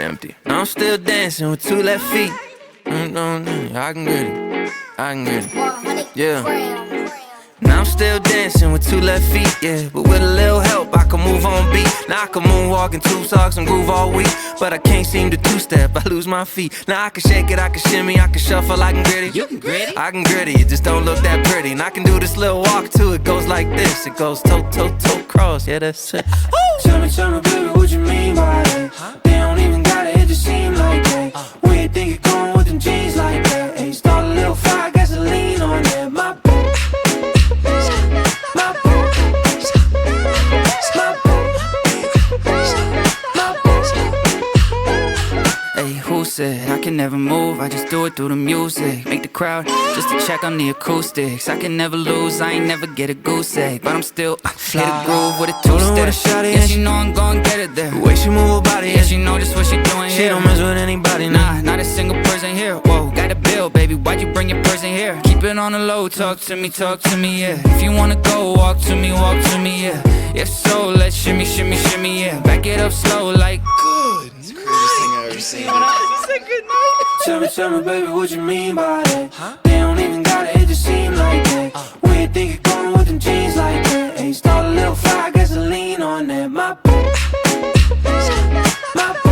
empty. Now I'm still dancing with two left feet. I can get it, I can get it, yeah. Now I'm still dancing with two left feet, yeah. But with a little help, I can move on beat. Now I can moonwalk in tube socks and groove all week. But I can't seem to two-step, I lose my feet. Now I can shake it, I can shimmy, I can shuffle, I can gritty. You can gritty? I can gritty, it just don't look that pretty. And I can do this little walk too, it goes like this. It goes toe, toe, toe, cross, yeah, that's it. Tell me, baby, what you mean by that? They don't even got it, it just seem like that. Where you think you're going with them jeans like that? Hey, start a little fire, gasoline on that. My boo. Who said I can never move? I just do it through the music. Make the crowd just to check on the acoustics. I can never lose, I ain't never get a goose egg. But I'm still hit a groove with a two-step. Yeah, she know I'm gon' get it there. The way she move her body, yeah, she know just what she doing she here. She don't mess with anybody, nah, not a single person here. Whoa, got a bill, baby, why'd you bring your person here? Keep it on the low, talk to me, yeah. If you wanna go, walk to me, yeah. If so, let's shimmy, shimmy, shimmy, yeah. Back it up slow like good. It's the craziest thing I've ever seen. Good night. Tell me, baby, what you mean by that? They don't even got it, it just seem like that. Where you think you're going with them jeans like that? Hey, start a little fire, gasoline on that. My boo, my boo.